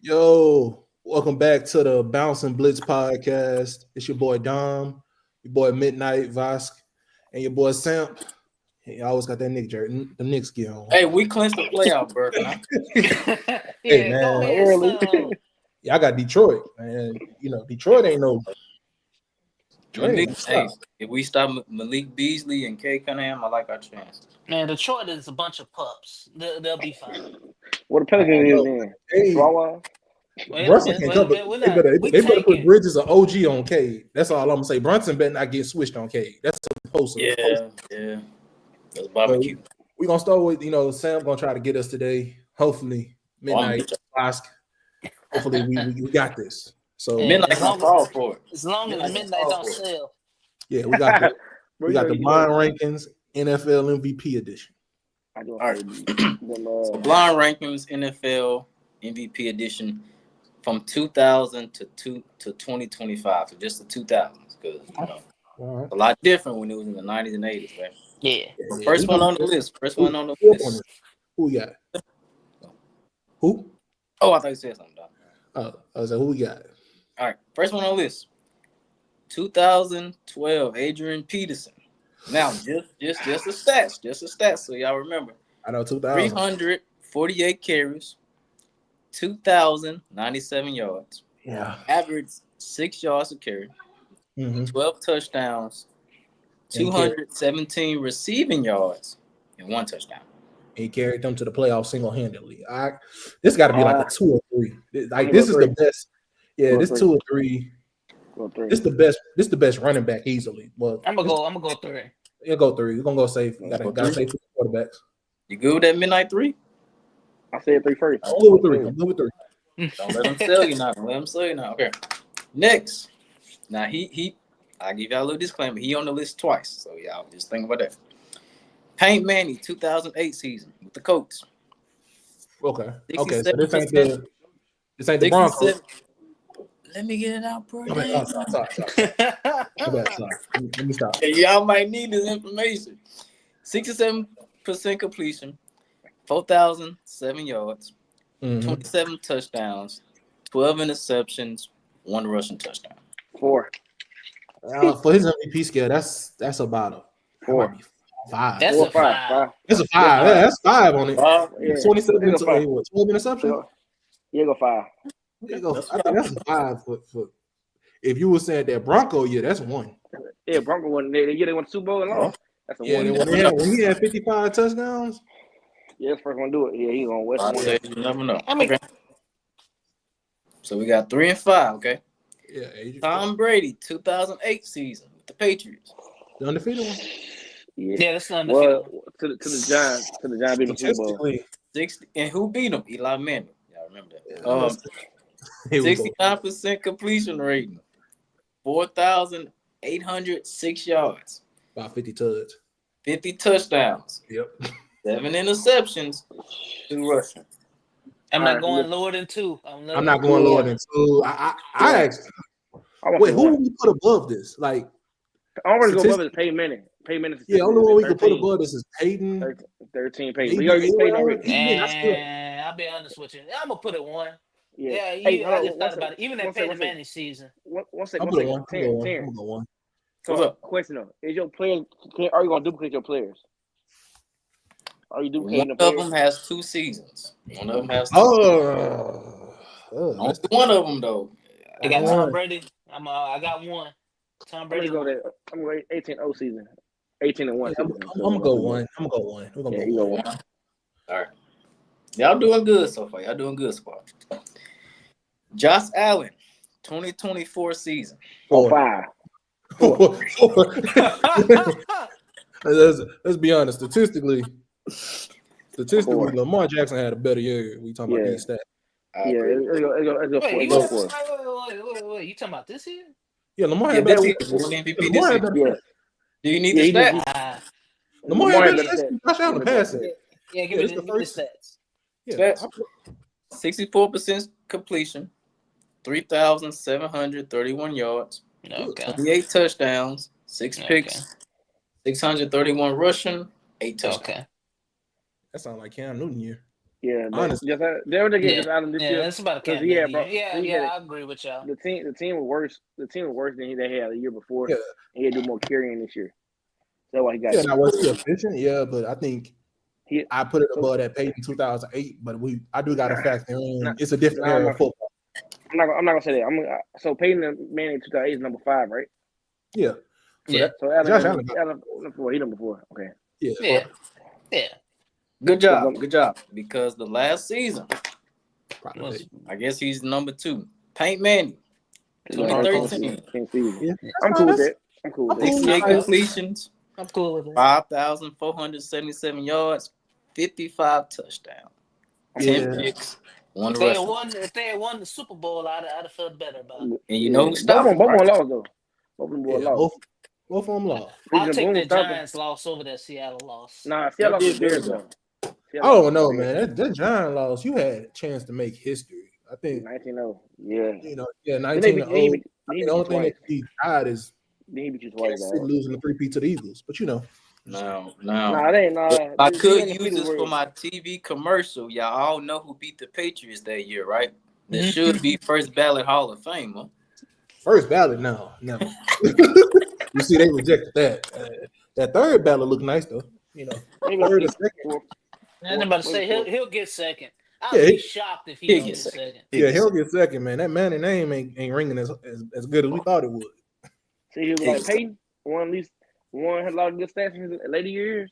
Yo, welcome back to the Bounce and Blitz podcast. It's your boy Dom, your boy Midnight Vosk, and your boy Samp. He always got that Nick jersey, the Knicks gear on. Hey, we clinched the playoff berth now. Hey Yeah, go man, ahead, early. son. yeah, I got Detroit, man. Detroit ain't no. Hey, if we stop Malik Beasley and Kay Cunningham, I like our chances. Man, Detroit is a bunch of pups. They'll be fine. What the Pelicans is in? Hey, Chihuahua? Wait a Brunson minute, can't wait come, a minute. but We they better put tanking. Bridges or OG on Cade. That's all I'm gonna say. Brunson better not get switched on Cade. That's supposed to. Yeah. That's barbecue. We're gonna start with Sam gonna try to get us today. Hopefully, Midnight Vosk. Hopefully we got this. So Yeah. Midnight gonna fall for it. As long as midnight don't sell. yeah, we got the blind rankings NFL MVP edition. All right. So blind rankings NFL MVP edition from 2000 to 2025. So just the 2000s, because a lot different when it was in the 90s and 80s, right? Yeah. First one on the list. Who we got? Who? Oh, I thought you said something, Doc. Oh, I was like, who we got? All right, first one on the list. 2012, Adrian Peterson. Now, just the stats, so y'all remember. I know 2000. 348 carries, 2,097 yards. Yeah. Average 6 yards a carry, 12 touchdowns, 217 receiving yards, and 1 touchdown. He carried them to the playoffs single-handedly. This got to be like a 2 or 3. Like this is the best. Yeah, this 2 or 3. This the best running back easily. Well, I'm gonna go 3. You'll go 3. We're gonna go safe. Gotta safe for the quarterbacks. You good with that midnight 3? I said 3 first. I'm good with 3. Don't let him sell you now. Okay. Next. Now I'll give y'all a little disclaimer. He on the list twice. So y'all just think about that. Peyton Manning, 2008 season with the Colts. Okay. So this ain't the Broncos. Let me get it out, bro. Sorry. Let me stop. Y'all might need this information. 67% completion, 4,007 yards, 27 touchdowns, 12 interceptions, 1 rushing touchdown. 4. For his MVP scale, that's about a 4. 5. That's a 5. That's a 5. Yeah, that's 5 on it. 27 12 interceptions. Yeah, go 5. I think that's a 5 for if you were saying that Bronco, yeah, that's 1. Yeah, Bronco won. They won Super Bowl and lost. That's a 1. When he had 55 touchdowns. Yeah, that's the first one to do it. Yeah, he's on West. You never know. Okay. So we got 3 and 5. Okay. Yeah. Tom Brady, 2008 season with the Patriots. The undefeated one. Yeah, that's the undefeated. Well, to the Giants beat the Super Bowl. 60, and who beat them? Eli Manning. Y'all remember that? 69% completion rating, 4,806 yards, about 50 touchdowns. 50 touchdowns. Yep. 7 interceptions, 2 rushing. I'm not going lower than 2. I'm not going lower than 2. I asked. Wait, who would we put above this? Like, I already go above it. Peyton Manning. Yeah, only one we can put above this is Peyton. 13 Peyton. We already Peyton already. I'll be honest with you. I'm gonna put it 1. Yeah. I just thought about it. Even that Peyton Manning season. One second. 10. One. So, question though: is your player? Are you gonna duplicate your players? Are you duplicating the players? One of them has 2 seasons. One of them has 2 seasons. One of them though. I got Tom Brady. I got 1. Tom Brady. I'm gonna go 18-0 season. 18-1. I'm gonna go 1. We're gonna go 1. All right. Y'all doing good so far. Josh Allen, 2024 season. 4-5. Let's be honest. Statistically, Lamar Jackson had a better year. We talking about these stats. Let's go 4. Wait. You talking about this year? Yeah, Lamar had better. Do you need the stats? Lamar had better stats. Josh Allen passing. Yeah, give me the stats. Yeah. 64% completion, 3,731 yards, 28 touchdowns, 6 picks, 631 rushing, 8 touchdowns. That sounds like Cam Newton year. Yeah, honestly. they were getting just out of this year. That's about a Because I agree with y'all. The team was worse. The team was worse than they had the year before. Yeah. And he had to do more carrying this year. That's why he got. Yeah, now was he efficient? Yeah, but I think I put it above that Peyton 2008. But I do got to factor in. It's a different era of football. I'm not gonna say that. So Peyton Manning 2008 is number 5, right? Yeah. So Josh Allen he number 4. Okay. Yeah. Good job. Because the last season, I guess he's number 2. Peyton Manning, 2013. Yeah. I'm cool with that. 68 completions. I'm cool with it. 5,477 yards, 55 touchdowns, 10 picks, 1 rushing. If they had won the Super Bowl, I'd have felt better about it. And you know who stopped him, both right? lost, though. Both of them lost. Both of them lost. I'll take the Giants loss over that Seattle loss. Nah, Seattle lost Bears, though. I don't know, man. That Giant loss, you had a chance to make history. I think 19-0. Yeah. 19-0. The only thing that he died is twice, losing the 3-peat to the Eagles. But No. It ain't. I could use this for my TV commercial. Y'all all know who beat the Patriots that year, right? There should be first ballot Hall of Famer. First ballot? No, never. You see, they rejected that. That third ballot looked nice, though. Third or second. I'm about to say he'll get second. I'd be shocked if he don't get second. Yeah, he'll get second, man. That Manning name ain't ringing as good as we thought it would. See, he was like Peyton. One had a lot of good stats in his later years,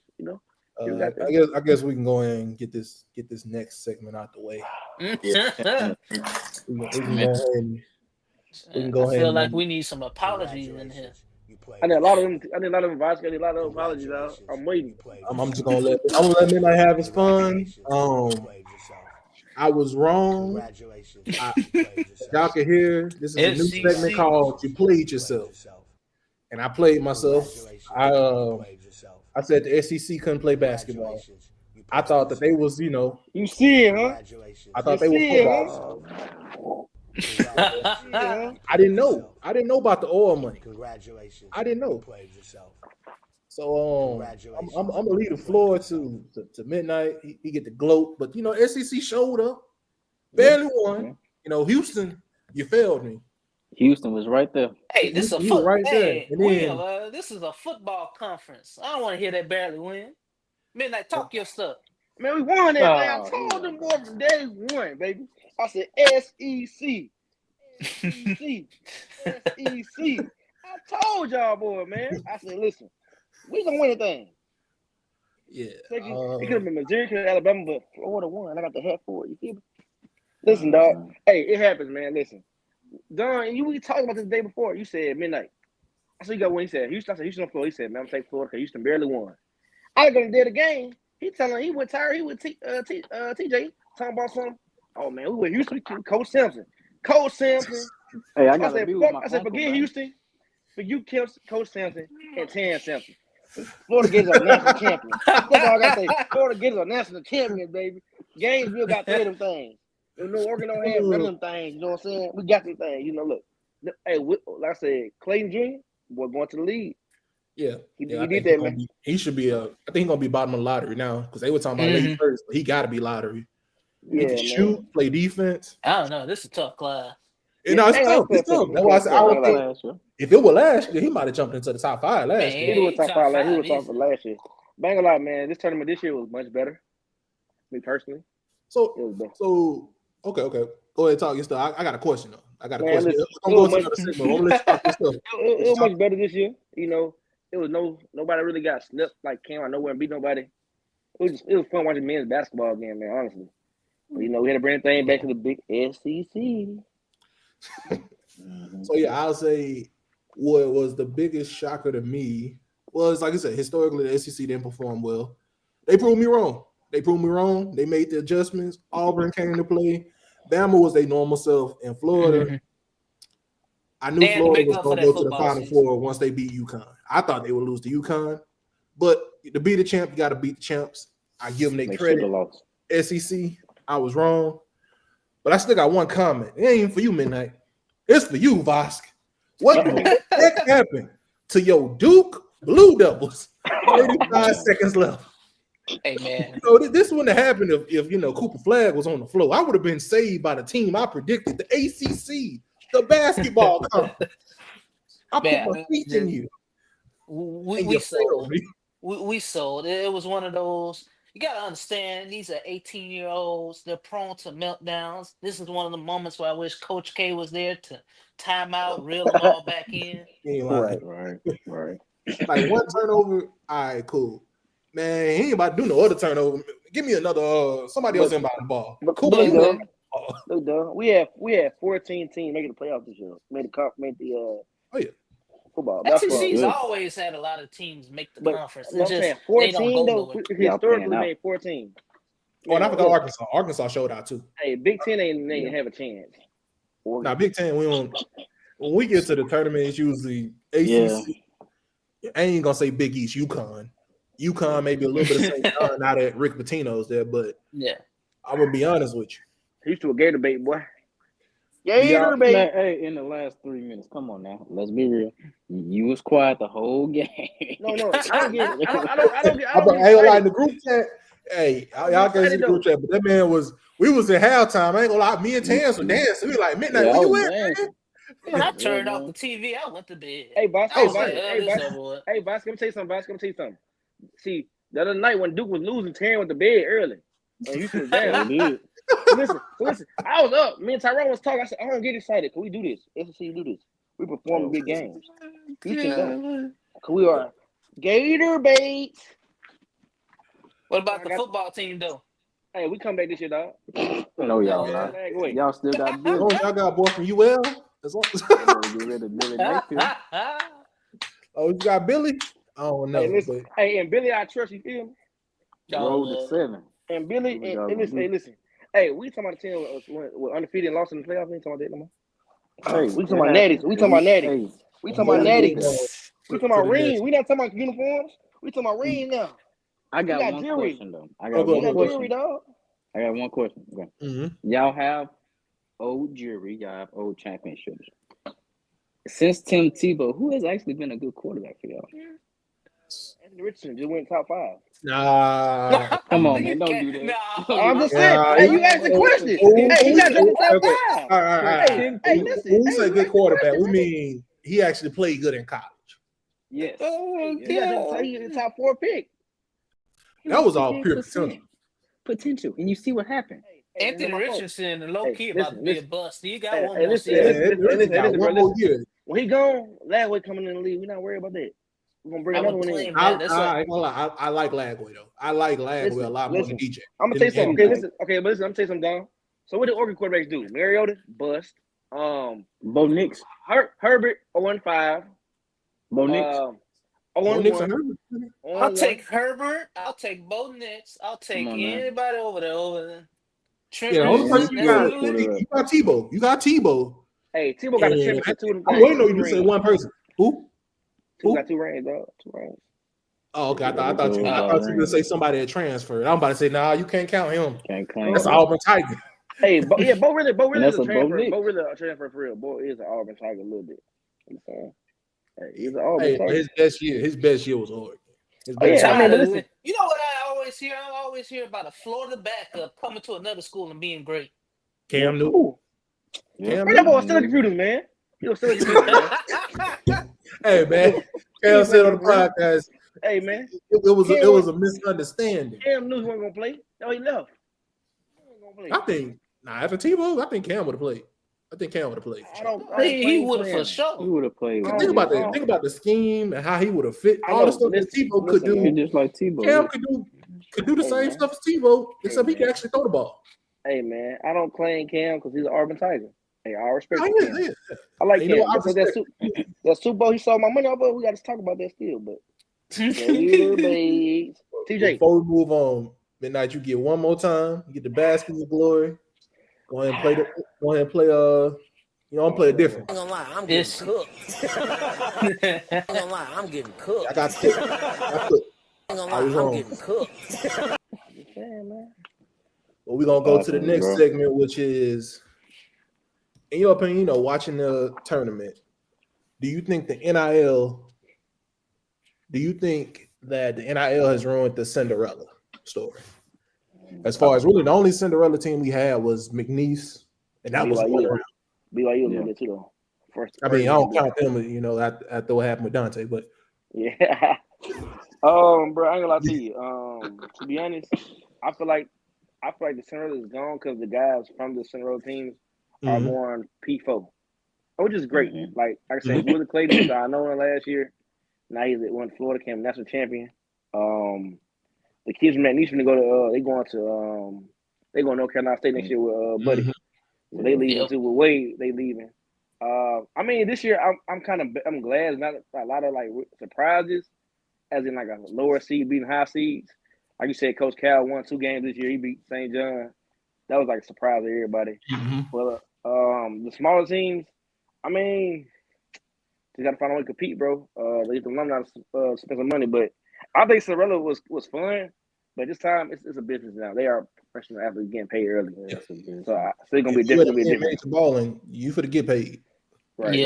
I guess we can go in and get this next segment out the way. We can go ahead. I feel like we need some apologies in here. I need a lot of them. I need a lot of them. I need a lot of apologies out. I'm waiting. I'm just gonna let Midnight have his fun. I was wrong. Y'all can hear this is a new segment called "You Played Yourself," and I played myself. I said the SEC couldn't play basketball. I thought that they was, You see it, huh? I thought they were football. I didn't know. I didn't know about the oil money. Congratulations. I didn't know. So I'm gonna leave the floor to Midnight. He get the gloat, but SEC showed up, barely won. Houston, you failed me. Houston was right there. Hey, this is a this is a football conference. I don't want to hear that barely win. Midnight, talk your stuff. Man, we won that. Man. I told them boys from day one, baby. I said SEC. I told y'all, boy, man. I said, listen, we gonna win a thing. Yeah. It could have been Missouri, could have Alabama, but Florida won. I got the hat for it. You feel me? Listen, dog. Hey, it happens, man. Listen. Don, we talked about this the day before. You said Midnight. I said you got one. He said Houston. I said Houston on Florida. He said, man, I'm taking Florida because Houston barely won. I was gonna do the game. He was tired. He with TJ talking about something. Oh man, we with Houston. Coach Sampson. Hey, I said, forget Houston. For you, Coach Sampson and Tan Sampson. Florida Gators are national champions. That's all I gotta say. Florida Gators are national champions, baby. Gainesville got 3 of them things. Oregon don't have none of them things. You know what I'm saying? We got them things. Look. Hey, like I said, Clayton Jr. Boy, going to the league. Yeah, he did that, man. He should be. I think he's gonna be bottom of the lottery now because they were talking about late first, but he got to be lottery. He can shoot, play defense. I don't know. This is a tough class. It's tough. It's tough. That's why I said I would think if it were last year, he might have jumped into the top 5 last year. He was top 5 last year. He was top 5 last year. Bang a lot, man. This tournament this year was much better. Me personally. So okay. Go ahead and talk your stuff. I got a question though. I'm gonna go to another segment. I'm gonna let you talk your stuff. It was much better this year. It was nobody really got snipped, like came out nowhere and beat nobody. It was fun watching men's basketball again, man, honestly. But, we had to bring the thing back to the big SEC. So yeah, I'll say what was the biggest shocker to me was, like I said, historically the SEC didn't perform well. They proved me wrong. They made the adjustments. Auburn came into play. Bama was their normal self in Florida. Mm-hmm. I knew Florida was going to go to the Final Four once they beat UConn. I thought they would lose to UConn. But to be the champ, you got to beat the champs. I give them their credit. SEC, I was wrong. But I still got one comment. It ain't even for you, Midnight. It's for you, Vosk. What the heck happened to your Duke Blue Devils? 35 seconds left. Hey man, This wouldn't have happened if Cooper Flag was on the floor. I would have been saved by the team I predicted, the ACC, the basketball conference. I put my feet in you. We sold. We sold. It was one of those. You got to understand, these are 18-year-olds. They're prone to meltdowns. This is one of the moments where I wish Coach K was there to time out, reel them all back in. Right. Like one turnover, all right, cool. Man, he ain't about to do no other turnover. Give me another somebody else inbound the ball. But cool. Look, though, we had 14 teams making the playoffs this year. Made the football. SEC's always had a lot of teams make the conference. It's just saying, 14 though. Historically made 14. Oh, and I forgot Arkansas. Arkansas showed out too. Hey, Big Ten ain't have a chance. Now Big Ten, we don't. When we get to the tournament, it's usually ACC. Yeah. I ain't gonna say Big East, UConn. UConn maybe a little bit of St. John now that Rick Pitino's there, but yeah, I'm gonna be honest with you. He used to a Gator bait, boy. Gator bait. Hey, in the last 3 minutes, come on now. Let's be real. You was quiet the whole game. No, I don't get. I ain't in the group chat. Hey, y'all can see the group chat, but that man we was in halftime. I ain't gonna lie. Me and Tans were dancing. We like midnight. Where you at, man? When I turned off the TV, I went to bed. Hey, Boss. Let me tell you something. See, the other night when Duke was losing, Taryn went to bed early. And Houston was down. Listen. I was up. Me and Tyrone was talking. I said, I don't get excited. Can we do this? SEC do this. We perform big games. Houston don't. Cause we are Gator bait. What about the football team, though? Hey, we come back this year, dog. No, y'all not. Y'all still got Billy. Y'all got a boy from UL? Get rid of Billy Mayfield. Oh, you got Billy? I don't know. Hey, and Billy, I trust you. Feel me? Roll to 7. And Billy, and listen. Hey, we talking about the team with undefeated and lost in the playoffs. We ain't talking about that no more. Hey, we talking about natties. We talking about natties. We talking about natties. We talking about rings. We not talking about uniforms. We talking about rings now. I got one question though. I got one question. Okay. Mm-hmm. Y'all have old jury. Y'all have old championships. Since Tim Tebow, who has actually been a good quarterback for y'all? Anthony Richardson just went top 5. Nah. Come on, man. Don't do that. Nah. I'm just saying. Hey, you asked the question. Hey, he got the top 5. All right. Hey, listen. When we say good quarterback, we mean he actually played good in college. Yes. He got the top 4 pick. That was all pure potential. And you see what happened. Anthony Richardson and low key about to be a bust. He got one more season. One more year. When he gone, Lagway coming in the league. We're not worried about that. We're gonna bring another one in. I ain't gonna lie. I like Lagway though. I like Lagway a lot more than DJ. I'm gonna tell you something. Okay, listen. I'm gonna tell you something, Don. So what did Oregon quarterbacks do? Mariota, bust. Bo Nix. Herbert 0-5. Bo Nix. I'll take Herbert. I'll take Bo Nix. I'll take anybody over there. Trent you got Tebow. You got Tebow. Hey, Tebow got a championship too. I'm waiting on you to say one person. Who? Who got 2 rings, dog? 2 rings. Oh, okay. I thought you were going to say somebody that transferred. I'm about to say, nah, you can't count him. Can't count. That's Auburn Tiger. Hey, Bo really is a transfer. Bo really a transfer for real. Bo is an Auburn Tiger a little bit. You know what I'm saying? Hey, he's an Auburn Tiger. His best year was Oregon. Listen, you know what I always hear? I always hear about a Florida backup coming to another school and being great. Cam Newton. That boy still a computer, man. He was still a computer, man. Hey, man. Cam said on the podcast. Hey, man. It was a misunderstanding. Cam knew he wasn't gonna play. No, he left. I think after Tebow, I think Cam would have played. He would have for sure. He would have played. Think about that. Think about the scheme and how he would have fit. All the stuff that Tebow could do. Just like Tebow. Cam could do the same stuff as Tebow, except he can actually throw the ball. Hey, man, I don't claim Cam because he's an Auburn Tiger. Hey, I respect him. Yeah. I like Cam. That Super Bowl, he saw my money, but we got to talk about that still. But TJ, before we move on, Midnight, you get one more time. You get the basket of glory. Go ahead and play. I'm playing different. I'm gonna lie, I'm getting cooked. I'm gonna lie, I'm getting cooked. I got cooked. I'm gonna lie, I'm getting cooked. Well, we're gonna go to the next segment, which is, in your opinion, watching the tournament. Do you think that the NIL has ruined the Cinderella? story. As far as really the only Cinderella team we had was McNeese, and that was one round. BYU was good too though. I mean, I don't count them, after what happened with Dante, but yeah. Bro, I ain't gonna lie to you. To be honest, I feel like the Cinderella is gone because the guys from the Cinderella teams are more on P4, which is great. Like I said, Willie Clayton, I know him last year. Now he's when Florida came national champion. The kids from McNeese to go to they going to North Carolina State next year with Buddy. So they leaving too. With Wade, they leaving. I mean, this year I'm glad it's not a lot of like surprises, as in like a lower seed beating high seeds. Like you said, Coach Cal won 2 games this year. He beat St. John. That was like a surprise to everybody. Well, the smaller teams, I mean, they got to find a way to compete, bro. They get the alumni to spend some money, but I think Cinderella was fun. But this time it's a business now. They are professional athletes getting paid early. So it's gonna be different. Balling, you for to get paid. Right.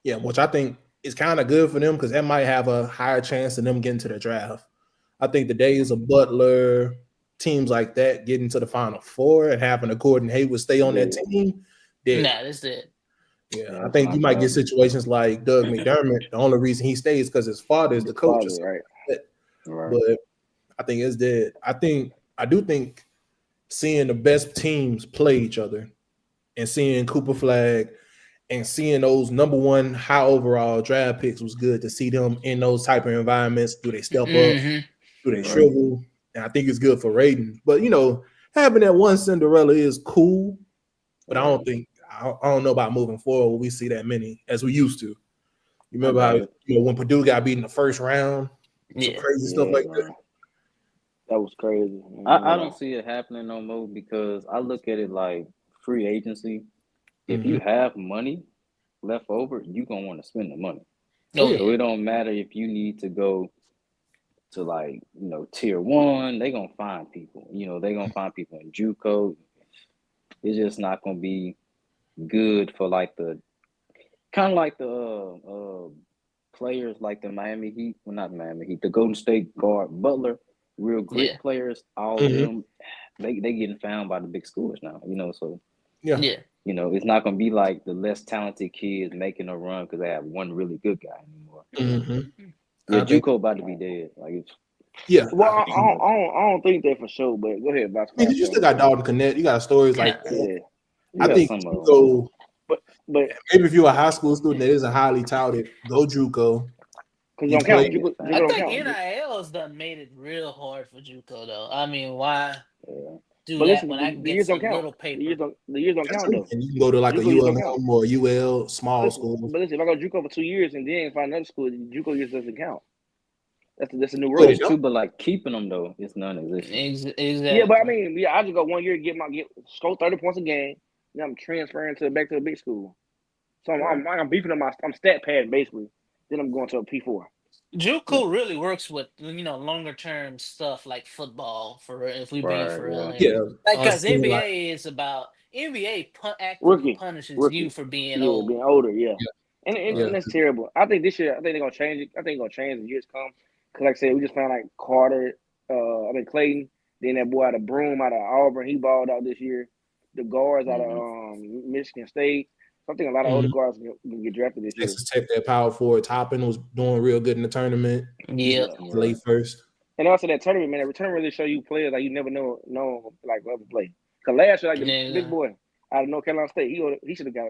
Yeah, which I think is kind of good for them because that might have a higher chance of them getting to the draft. I think the days of Butler, teams like that getting to the Final Four and having a Gordon Hayward stay on that team. Nah, that's it. Yeah, I think you might get situations like Doug McDermott. The only reason he stays because his father is the coach. Right. But I think it's dead. I do think seeing the best teams play each other and seeing Cooper Flag and seeing those number 1 high overall draft picks was good to see them in those type of environments. Do they step up? Do they shrivel? And I think it's good for Raiden. But, having that one Cinderella is cool, but I don't know about moving forward when we see that many as we used to. You remember how when Purdue got beat in the first round? Some crazy stuff like that. That was crazy. I don't see it happening no more because I look at it like free agency. If you have money left over, you're going to want to spend the money. So it don't matter if you need to go to like, tier 1, they're going to find people. They're going to find people in JUCO. It's just not going to be good for like the players like the Miami Heat. Well, not Miami Heat, the Golden State guard Butler. Real great players, all of them, they getting found by the big schools now, so it's not gonna be like the less talented kids making a run because they have one really good guy anymore. JUCO about to be dead. Well, I don't think that for sure, but go ahead, Box. You still got Dalton Connect, you got stories like that. I think JUCO, but maybe if you're a high school student that isn't highly touted, go JUCO. I think NIL's done made it real hard for JUCO though. I mean, why do that when I can get some little paper? The years don't count though. And you can go to like a ULM or UL small school. But listen, if I go JUCO for 2 years and then find another school, JUCO years doesn't count. That's a new rule too. But like keeping them though, it's non-existent. Exactly. Yeah, but I mean, I just go 1 year get score 30 points a game. Then I'm transferring back to a big school. So I'm beefing on I'm stat pad basically. Then I'm going to a P4. JUCO really works with longer term stuff like football if we being for real. Because NBA is about NBA actively punishes you for being old. Being older, and that's terrible. I think this year they're gonna change it. I think they're gonna change as years come. Cause like I said, we just found like Carter, Clayton, then that boy out of Broome out of Auburn, he balled out this year. The guards out of Michigan State. I think a lot of older guards can get drafted this year. Texas Tech, that power forward Toppin was doing real good in the tournament. Late first. And also that tournament, man, the tournament really show you players like you never know like ever play. Cause last year, like the big boy out of North Carolina State, he should have got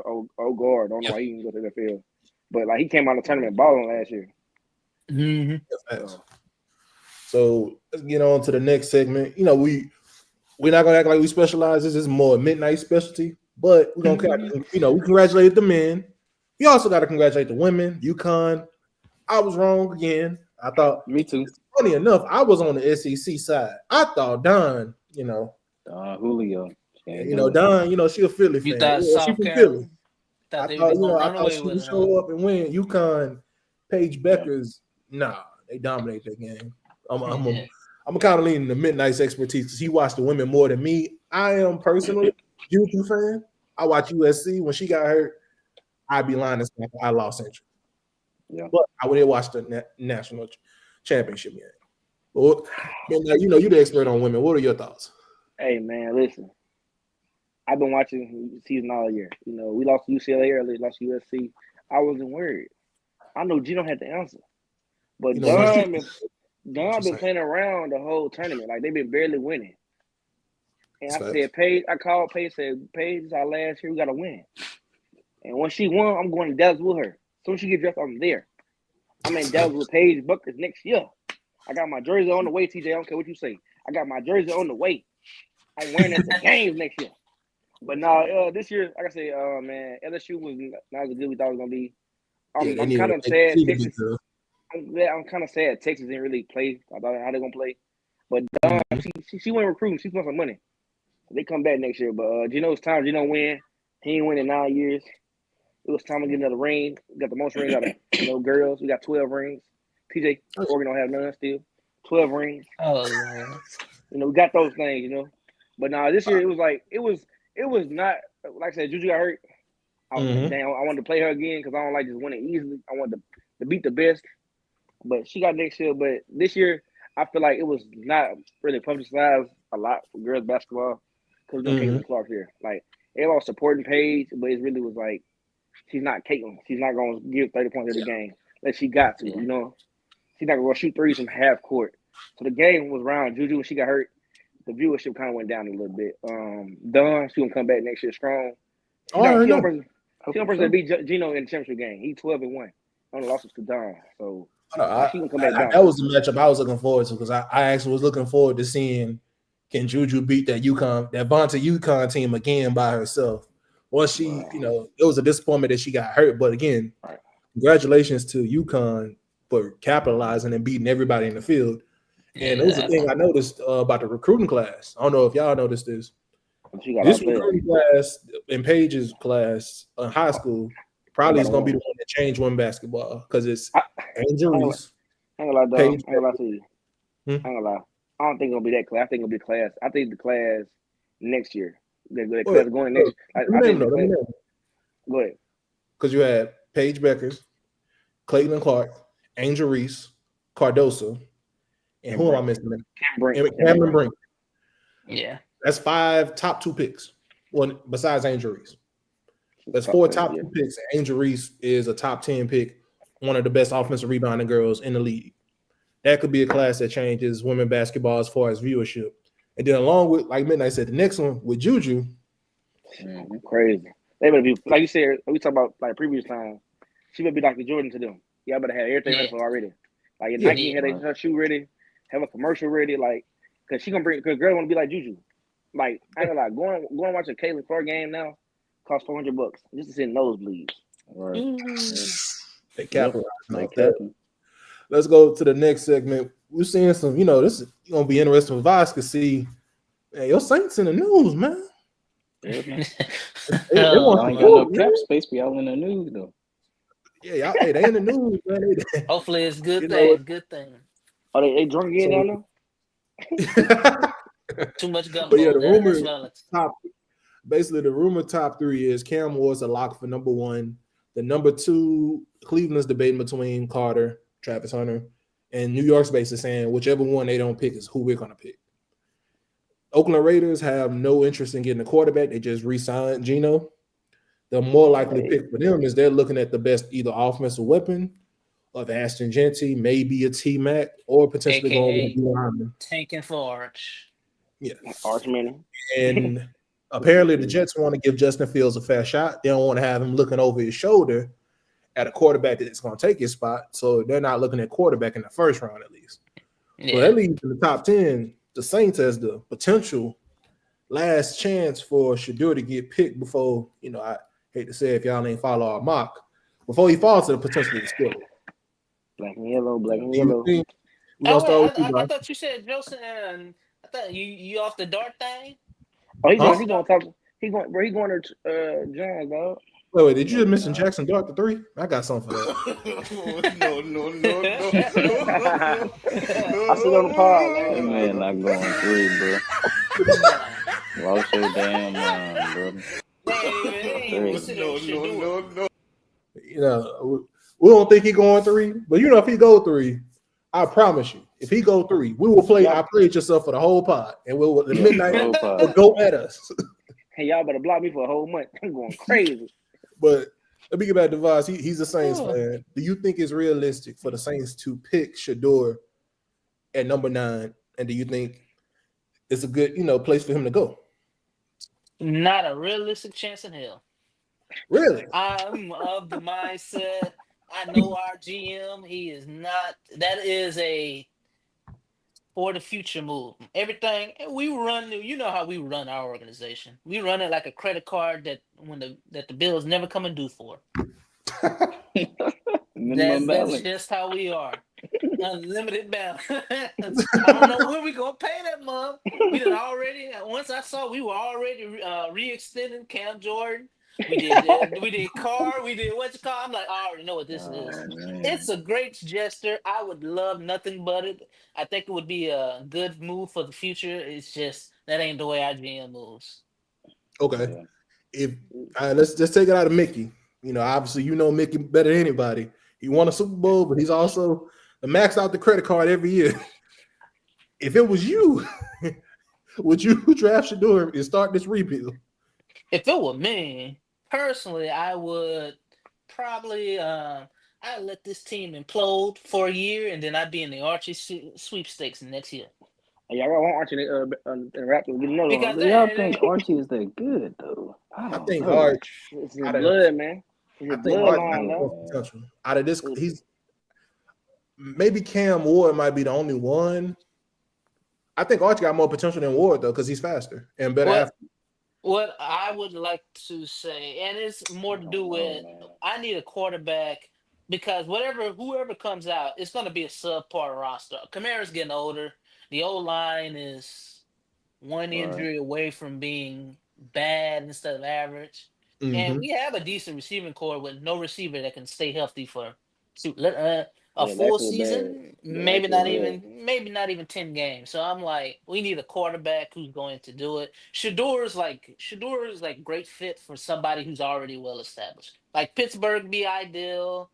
old guard. I don't know why he didn't go to the field, but like he came out of the tournament balling last year. So let's get on to the next segment. We're not gonna act like we specialize. This is more midnight specialty. But we're gonna, we congratulated the men. We also got to congratulate the women. UConn. I was wrong again. I thought. Me too. Funny enough, I was on the SEC side. I thought Don, Julio. Don, she a Philly fan. You thought she from Philly. I thought she would show up and win. UConn, Paige Beckers. Nah, they dominate that game. I'm kind of leaning the Midnight's expertise because he watched the women more than me. I am personally UConn fan. I watch USC. When she got hurt, I'd be lying to say I lost interest. Yeah, but I would watch the national championship game. Well, you the expert on women. What are your thoughts? Hey man, listen. I've been watching the season all year. We lost to UCLA early, lost to USC. I wasn't worried. I know Gino had the answer, but Don been playing around the whole tournament. Like they've been barely winning. And I said, Paige. I called Paige. Said, Paige, this is our last year. We gotta win. And when she won, I'm going to Dallas with her. As soon as she gets dressed, I'm there. I'm in Dallas with Paige Buckers next year. I got my jersey on the way, TJ. I don't care what you say. I got my jersey on the way. I'm wearing it at the games next year. But this year, like I said, man, LSU was not as good as we thought it was gonna be. I'm kind of sad. Texas. I'm kind of sad Texas didn't really play about how they're gonna play. But she went recruiting. She spent some money. So they come back next year. But Gino's time. Gino win. He ain't win in 9 years. It was time to get another ring. We got the most rings out of girls. We got 12 rings. PJ Oregon don't have none still. 12 rings. Oh man. We got those things. But this year it was like it was not like I said. Juju got hurt. I was like, damn, I wanted to play her again because I don't like just winning easily. I wanted to beat the best. But she got next year. But this year, I feel like it was not really publicized a lot for girls basketball because no Caitlin Clark here. Like everyone was supporting Paige, but it really was like she's not Caitlin. She's not going to give 30 points every game. Like she got to, She's not going to shoot threes from half court. So the game was around Juju when she got hurt. The viewership kind of went down a little bit. Dawn, she gonna come back next year strong. She don't person that beat Gino in the championship game. He 12-1. Only losses to Dawn. So she gonna come back down. That was the matchup I was looking forward to because I actually was looking forward to seeing can Juju beat that UConn team again by herself. Once she, it was a disappointment that she got hurt. But again, congratulations to UConn for capitalizing and beating everybody in the field. And it was the thing I noticed about the recruiting class. I don't know if y'all noticed this. This recruiting class in Paige's class in high school probably is going to be the one that changed women's basketball because it's injuries. I ain't gonna lie to you. I ain't gonna lie. I don't think it's going to be that class. I think it'll be class. I think the class next year. The class going next year. Go ahead. Because you had Paige Beckers, Clayton Clark, Angel Reese, Cardoso, and who am I missing? Cameron Brink. Yeah. That's 5 top 2 picks. One besides Angel Reese. That's 4 top 2 picks. Angel Reese is a top 10 pick, one of the best offensive rebounding girls in the league. That could be a class that changes women basketball as far as viewership. And then along with, like Midnight said, the next one with Juju. Crazy. They better be, like you said, we talk about like previous time. She better be Dr. Jordan to them. Y'all better have everything ready for already. Like Nike had her shoe ready, have a commercial ready, like, because girl want to be like Juju. Like, I ain't gonna lie, going and watch a Caitlin Clark game now costs $400 just to see nosebleeds. Right. They capitalize like that. Let's go to the next segment. We're seeing some, this is gonna be interesting. Voss could see, man, your Saints in the news, man. Yeah, man. they ain't got no cap space, but y'all in the news though. Yeah, they in the news, man. Hopefully it's good thing. Good thing. Are they drunk again down there? Too much gumbo. But yeah, the rumor top 3 is Cam Ward's a lock for number 1. The number 2, Cleveland's debating between Carter, Travis Hunter, and New York's basically saying whichever one they don't pick is who we're gonna pick. Oakland Raiders have no interest in getting a quarterback. They just re-signed Geno. The more likely pick for them is they're looking at the best either offensive weapon of Ashton Genty, maybe a T-Mac, or potentially going with a lineman. Tanking for Arch. Yeah. Archman. And apparently the Jets want to give Justin Fields a fair shot. They don't want to have him looking over his shoulder at a quarterback that's going to take his spot. So they're not looking at quarterback in the first round at least. Yeah. But that leads to the top 10. The Saints has the potential last chance for Shedeur to get picked before, I hate to say if y'all ain't follow our mock, before he falls to the potentially Steelers. Black and yellow. I thought you said Joseph, and I thought you off the dart thing. Oh, he going to John, dog. Wait, did you just mention Jackson Dart the 3? I got something for that. No. I sit on the pod, man. Man, not going 3, bro. Lost your damn mind, bro. No. We don't think he going 3, but if he go 3, I promise you, If he go 3, we will play. I played yourself for the whole pod, and we'll the midnight will go at us. Hey, y'all better block me for a whole month. I'm going crazy. But let me get back to Voss. He's a Saints fan. Do you think it's realistic for the Saints to pick Shedeur at number 9? And do you think it's a good, place for him to go? Not a realistic chance in hell. Really? I'm of the mindset. I know our GM. He is not. That is a for the future move. Everything we run, you know how we run our organization. We run it like a credit card that the bills never come and due for. That's just how we are. Unlimited balance. I don't know when we gonna pay that month. We did already. Once I saw we were already re-extending Cam Jordan. We did Carr. We did what you call. I'm like, I already know what this is. Man. It's a great gesture. I would love nothing but it. I think it would be a good move for the future. It's just that ain't the way our GM moves. Okay. If let's just take it out of Mickey. Obviously, Mickey better than anybody. He won a Super Bowl, but he's also maxed out the credit card every year. If it was you, would you draft Shedeur and start this rebuild? If it were me, personally, I would probably I'd let this team implode for a year, and then I'd be in the Archie sweepstakes next year. Y'all want Archie in Raptors? Because y'all think Archie is that good though? I think Archie. It's his blood, man. I think Archie more potential. Out of this, he's maybe Cam Ward might be the only one. I think Archie got more potential than Ward though, because he's faster and better. What I would like to say, and it's more to do with, I need a quarterback because whoever comes out, it's going to be a subpar roster. Kamara's getting older. The O-line is one injury away from being bad instead of average. Mm-hmm. And we have a decent receiving core with no receiver that can stay healthy for a full season, maybe not even 10 games. So I'm like, we need a quarterback who's going to do it. Shedeur is like great fit for somebody who's already well established. Like Pittsburgh be ideal.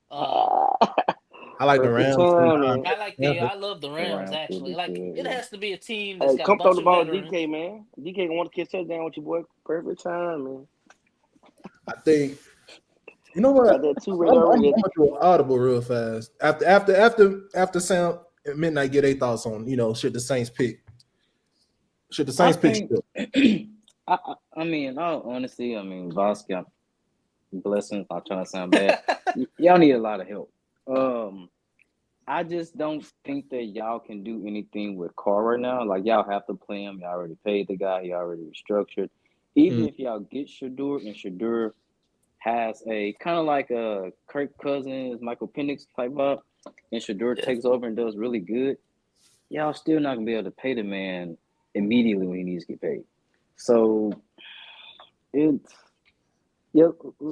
I like the Rams. I love the Rams actually. Like it has to be a team that's got come a bunch throw the ball of to DK, man. DK want to catch touchdown with your boy. Perfect time, man. I think. You know what? I'm gonna do an audible real fast. After Sam at midnight, get their thoughts on should the Saints pick? Should the Saints pick? I mean, honestly, Vasquez, blessings. I'm trying to sound bad. Y'all need a lot of help. I just don't think that y'all can do anything with Carr right now. Like y'all have to play him. Y'all already paid the guy. He already restructured. Even if y'all get Shedeur and Shedeur has a kind of like a Kirk Cousins, Michael Penix type up, and Shedeur takes over and does really good, y'all still not gonna be able to pay the man immediately when he needs to get paid. So it's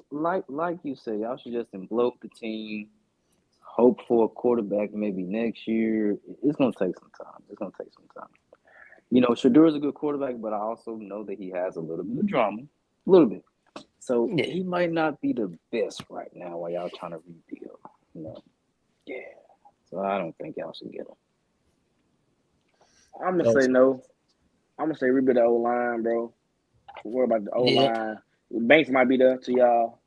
like you say, y'all should just implode the team, hope for a quarterback maybe next year. It's gonna take some time. Shedeur is a good quarterback, but I also know that he has a little bit of drama, a little bit. So he might not be the best right now while y'all trying to rebuild. Yeah. So I don't think y'all should get him. I'm gonna say no. I'm gonna say rebuild the O-line, bro. Worry about the O-line. Banks might be there to y'all.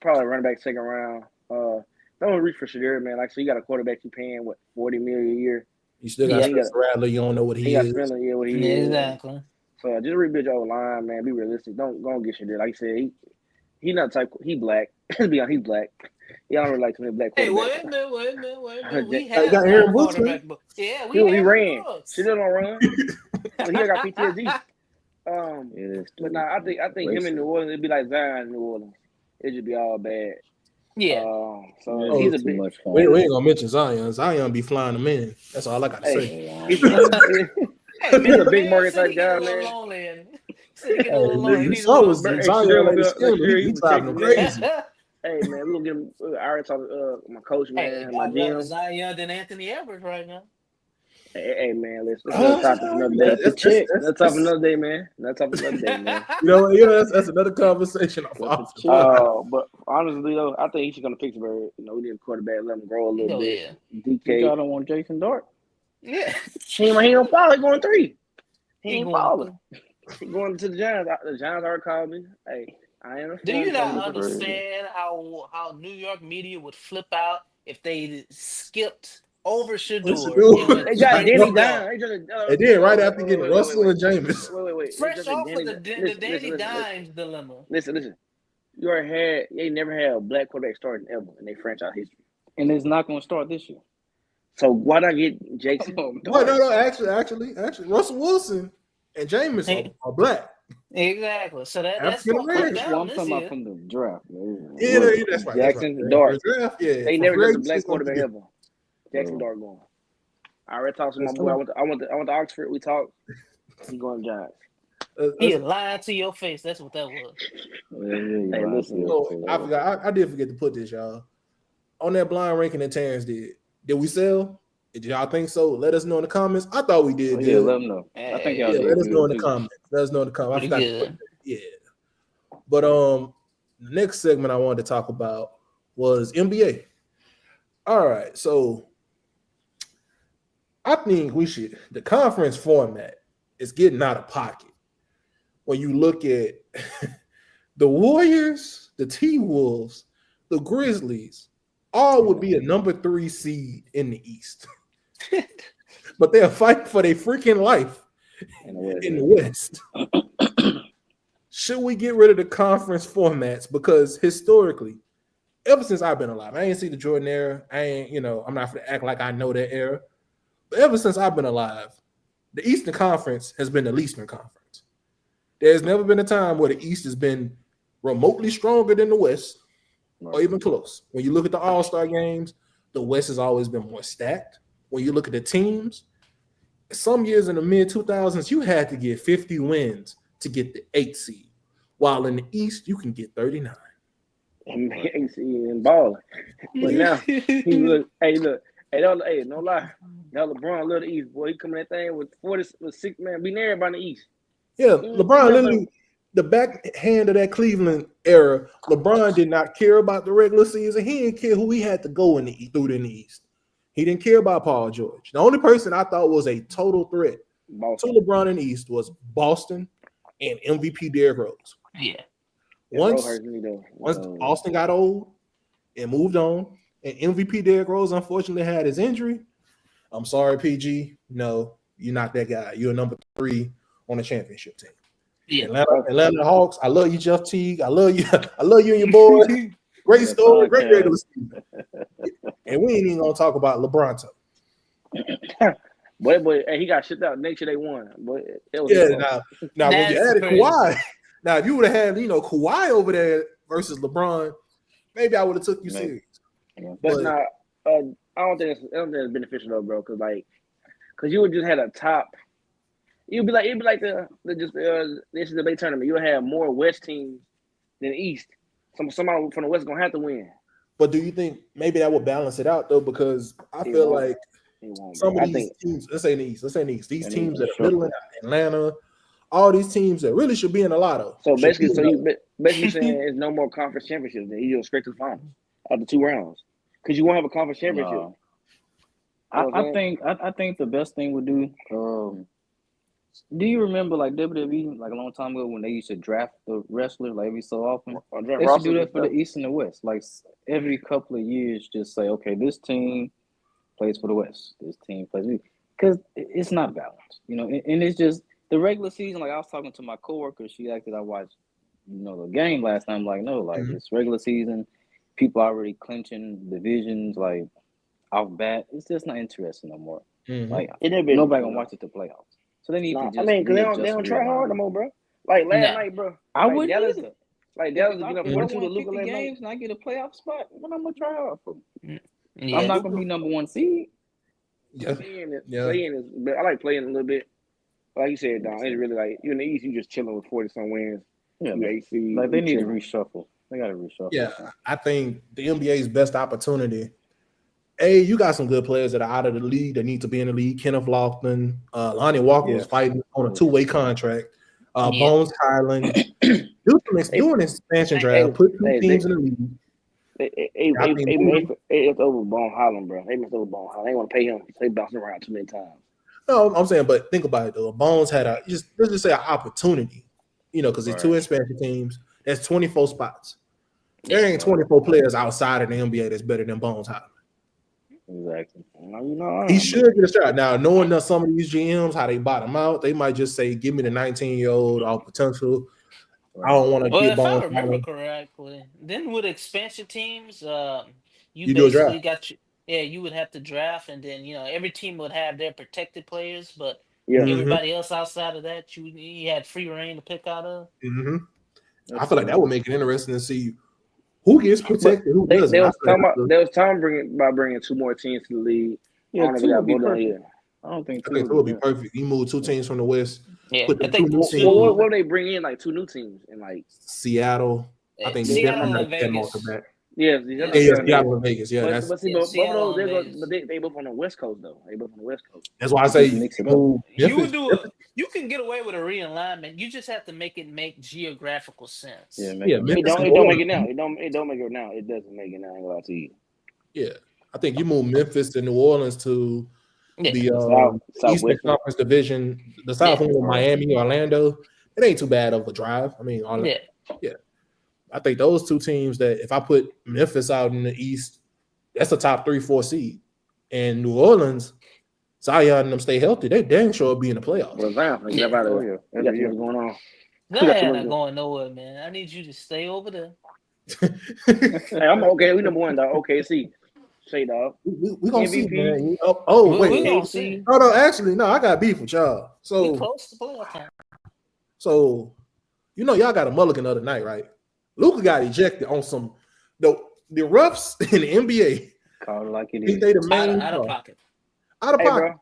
Probably running back second round. Don't reach for Shedeur, man. So you got a quarterback you paying $40 million a year. You still got Spencer Rattler. You don't know what he is. What he is. Exactly. So just rebuild your line, man. Be realistic. Don't get Shedeur. Like you said, he not the type. He black. He's black. Y'all don't really like too many black quarterbacks. Hey, wait a minute. We have Aaron quarterback. Yeah, he ran. Shedeur don't run. So he got PTSD. But I think him in New Orleans, it'd be like Zion in New Orleans. It'd just be all bad. Yeah. He's a big. We ain't gonna mention Zion. Zion be flying them in. That's all I gotta say. He's a big market type guy, man. You saw Zion like the skill. He driving them crazy. Hey man, we gonna get him. I already talked to my coach, man, my GM. Zion than Anthony Edwards right now. Hey, man, let's talk another day. Let's talk another day, man. Let's talk another day, man. That's another conversation. But honestly though, I think he should go to Pittsburgh. We need a quarterback, let him grow a little bit. Yeah. DK. Y'all don't want Jason Dart? Yeah. He don't fall. He going 3. He ain't falling. He going to the Giants. The Giants already called me. Hey, I am. Do you not understand how New York media would flip out if they skipped over Shedeur? They got Danny down. They did right after getting Russell and Jameis. Wait. Fresh off of the Danny Dimes dilemma. Listen. They never had a black quarterback starting ever in their franchise history. And it's not going to start this year. So why not get Jackson? No. Actually, Russell Wilson and Jameis are black. Exactly. So that's what I'm talking about from the draft. Yeah, that's right. Jackson Dart. Yeah, they never did a black quarterback ever. Jackson Dart going. I already talked to my boy. I went to Oxford. We talked. He going Giants. He lied to your face. That's what that was. Hey, listen. I did forget to put this, y'all. On that blind ranking that Terrence did we sell? Did y'all think so? Let us know in the comments. I thought we did. Yeah, let them know. I think y'all let us know in the comments. Let us know in the comments. I forgot to put that. Yeah. But the next segment I wanted to talk about was NBA. All right, so I think the conference format is getting out of pocket. When you look at the Warriors, the T-Wolves, the Grizzlies, all would be a number 3 seed in the East. But they're fighting for their freaking life in the West. Should we get rid of the conference formats? Because historically, ever since I've been alive, I ain't see the Jordan era. I'm not going to act like I know that era. But ever since I've been alive, the Eastern Conference has been the Eastern Conference. There's never been a time where the East has been remotely stronger than the West, or even close. When you look at the All-Star games, the West has always been more stacked. When you look at the teams, some years in the mid-2000s, you had to get 50 wins to get the 8th seed, while in the East, you can get 39. And balling. But now, no lie. Now LeBron love the East, boy. He coming that thing with 46 man, beating everybody in the East. Yeah, LeBron literally, the backhand of that Cleveland era, LeBron did not care about the regular season. He didn't care who he had to go through in the East. He didn't care about Paul George. The only person I thought was a total threat to LeBron in the East was Boston and MVP Derrick Rose. Yeah. Once Boston got old and moved on, and MVP Derrick Rose unfortunately had his injury, I'm sorry, PG. No, you're not that guy. You're number 3 on the championship team. Yeah. Atlanta Hawks. I love you, Jeff Teague. I love you and your boy. Great story, great regular season. And we ain't even gonna talk about LeBron. Boy, he got shipped out. Next year they won. Boy, now when you added Kawhi, now if you would have had Kawhi over there versus LeBron, maybe I would have took you serious. Yeah. But now I don't think it's beneficial though, bro. Because you would just had a top. It'd be like the NCAA tournament. You would have more West teams than East. Somebody from the West gonna have to win. But do you think maybe that would balance it out though? Because I feel like some of these teams, let's say in the East, these teams that are middle, Atlanta, all these teams that really should be in the lotto. So basically saying there's no more conference championships. Then you go straight to the finals after 2 rounds because you won't have a conference championship. No. I think the best thing would do. Do you remember like WWE like a long time ago when they used to draft the wrestlers like every so often? They should do that for the East and the West. Like every couple of years, just say, okay, this team plays for the West. This team plays because it's not balanced, And it's just the regular season. Like I was talking to my coworker, she acted I watched, the game last time. Like no, like it's regular season. People already clinching divisions like off bat. It's just not interesting no more. Like nobody gonna watch it to playoffs. So they need to just. Because they don't try hard no more, bro. Like last night, bro. I wouldn't either. Like Dallas is up 42 to Luka last games and I get a playoff spot. What I'm gonna try hard for? Yeah. I'm not gonna be number 1 seed. Yeah. I like playing a little bit. Like you said, Don, it's really like you in the East, you just chilling with 40-some wins. Yeah, like they need to reshuffle. They got to reshuffle. Yeah, I think the NBA's best opportunity you got some good players that are out of the league that need to be in the league. Kenneth Lofton, Lonnie Walker was fighting on a 2-way contract. Bones Highland. Do an expansion draft. Put 2 teams in the league. It's over Bone Holland, bro. They messed over Bone Holland. They want to pay him. They bouncing around too many times. No, I'm saying, but think about it though. Bones had let's just say an opportunity, because it's 2 expansion teams. That's 24 spots. There ain't 24 players outside of the NBA that's better than Bones Highland. Exactly. He should get a shot. Now, knowing that some of these GMs, how they bottom out, they might just say, give me the 19-year-old all potential. I don't want to get Bones. If I remember correctly, then with expansion teams, you basically got you would have to draft, and then every team would have their protected players, but everybody else outside of that, you had free reign to pick out of. Mm-hmm. I feel like that would make it interesting to see who gets protected, who doesn't. There was time bringing 2 more teams to the league. Yeah, I don't think it would be perfect. You move 2 teams from the West. Yeah, put I think. What would they bring in? Like 2 new teams in like Seattle. I think Seattle and Vegas. Seattle and Vegas. Yeah, but Buffalo, they both on the West Coast though. They both on the West Coast. That's why I say mix it up. You can get away with a realignment. You just have to make geographical sense. It don't make it now. It don't make it now. It doesn't make it now. I ain't gonna lie to you. Yeah, I think you move Memphis to New Orleans to the Eastern Conference Division. The South one with Miami, Orlando. It ain't too bad of a drive. I mean, I think those 2 teams that if I put Memphis out in the East, that's a top 3-4 seed. And New Orleans, Zion and them stay healthy, they dang sure be in the playoffs. Well, Zion, that's what's going on. Zion not going nowhere, man. I need you to stay over there. Hey, I'm okay. We number 1, dog. OKC. Say, dog. We gonna MVP. see, man. We gonna see. No, actually, no. I got beef with y'all. So we close to playoff time. So, y'all got a mulligan the other night, right? Luka got ejected on some the refs in the NBA. Call it like it is. They the main out of pocket. Out of pocket.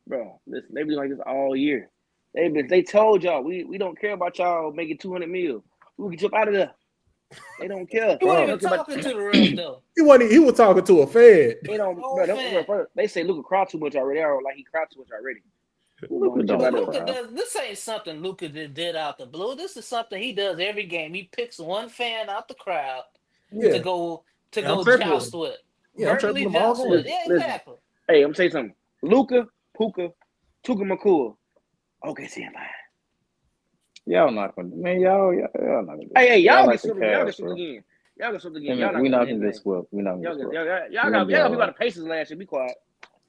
Bro. Listen, they be like this all year. They told y'all we don't care about y'all making 200 mil. We can jump out of there. They don't care. He wasn't even talking to the refs though. He was talking to a Fed. They don't. They say Luka cried too much already. Like he cried too much already. This ain't something Luka did out the blue. This is something he does every game. He picks one fan out the crowd to go joust with. Yeah, verbally joust with. Yeah, exactly. Hey, I'm saying something. Luka, Puka, Tuka Makua. Okay, see him. Y'all not gonna, man. Y'all not gonna. Hey, y'all get something again. Y'all get something again. We're not gonna get swept. We're not gonna get swept. Y'all got people about the Pacers last year. Be quiet.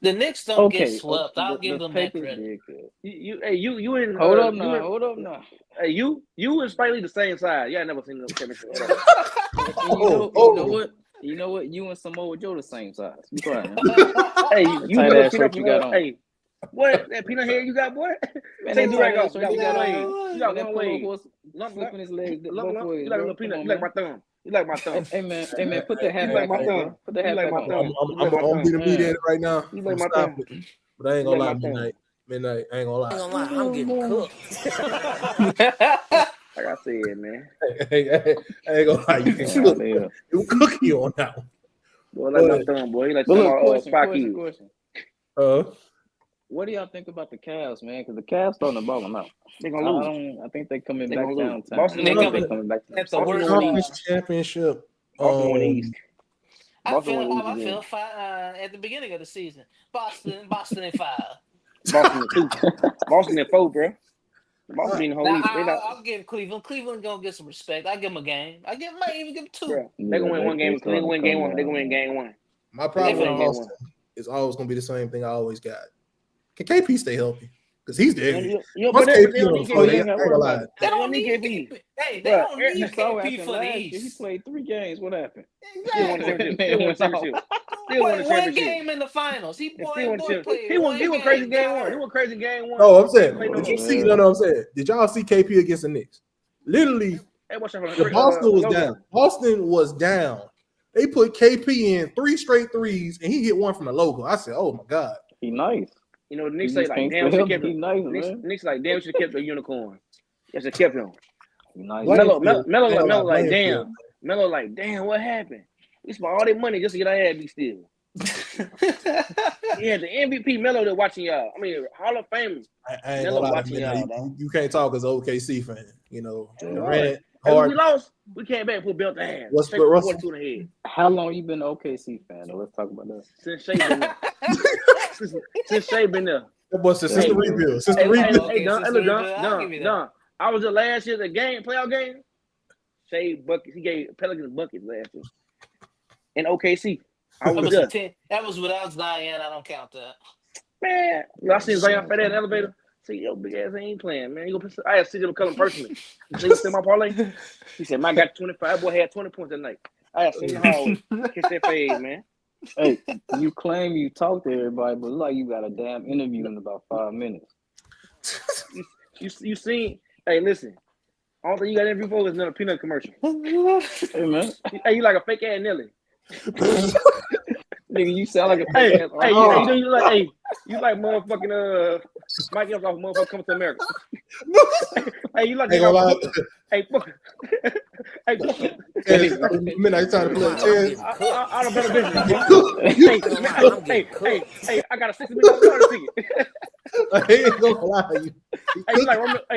The Knicks don't get swept. I'll give them that credit. You in hold up now. Hey, you and Spike Lee the same size. Yeah, I never seen them championship. You know what? You and Samoa Joe the same size. Be quiet. Hey, you got on. Hey, what that peanut hair you got, boy? Man, Take you got one way. Flipping his legs both ways. You like a little peanut. You like my thumb. You like my thumb. Hey man, put the hat back on. Put the hat back on. I'm gonna be the media right now. You like my thumb. But I ain't gonna lie, midnight. I ain't gonna lie. I'm getting cooked. Like I said, man. Hey, I ain't gonna lie. You can cook. You cookie on that one. Boy, like my thumb, boy. You like question. What do y'all think about the Cavs, man? Because the Cavs starting to ball them out. They're gonna lose. I think they're coming back down. Boston coming back. That's the worst conference championship. I feel fine at the beginning of the season. Boston at 5. Boston at 2. Boston at 4, bro. Boston in the whole East. I'll give Cleveland. Cleveland gonna get some respect. I give them a game. Might even give them 2. Bro, they're gonna win one game. They're gonna win game 1. They're gonna win game 1. My problem with Boston is always gonna be the same thing I always got. Can KP stay healthy? Because he's there. They don't need KP. Hey, they don't need KP for the East. He played 3 games. What happened? Still won the one game in the finals. He went crazy game 1. He went crazy game 1. No, I'm saying. Did you see? No, I'm saying. Did y'all see KP against the Knicks? Literally, Boston was down. Boston was down. They put KP in 3 straight threes, and he hit one from the logo. I said, "Oh my god, he nice." You know, the Knicks say like, "Damn, we should kept him." Knicks like, "Damn, we should kept the unicorn." Yes, it kept him. Nice. Melo like, damn. Melo like, damn, what happened? We spent all that money just to get our ass beat still. He had the MVP Melo that watching y'all. I mean, Hall of Fame. I ain't gonna lie to you. You can't talk as an OKC fan. You know, Durant, hard. We lost. We came back and put belt to hand. What's the Russell? How long you been an OKC fan? Let's talk about that. Since Shea been there. since Shea been there. Since the rebuild. Since the rebuild. Hey, Don. I was there last year, the playoff game. Shea buckets. He gave Pelicans buckets last year. In OKC. That was without Zion. I don't count that. Man, I seen Zion fat in the elevator. See, yo, big ass ain't playing, man. I had CJ McCollum personally. See what's in my parlay? He said, "Man, got 25. That boy had 20 points that night." I had seen the hallway. Kiss that fade, man. Hey, you claim you talk to everybody, but like you got a damn interview in about 5 minutes. You seen? Hey, listen. I don't think you got an interview for is another peanut commercial. Hey, man. Hey, you like a fake ass Nelly. Nigga, you sound like a hey, you like motherfucking Mike Evans off motherfucker Coming to America. Hey, you like midnight time to play chess. I don't better business. Hey, I got a $60 million ticket. I ain't gonna lie to you. Hey,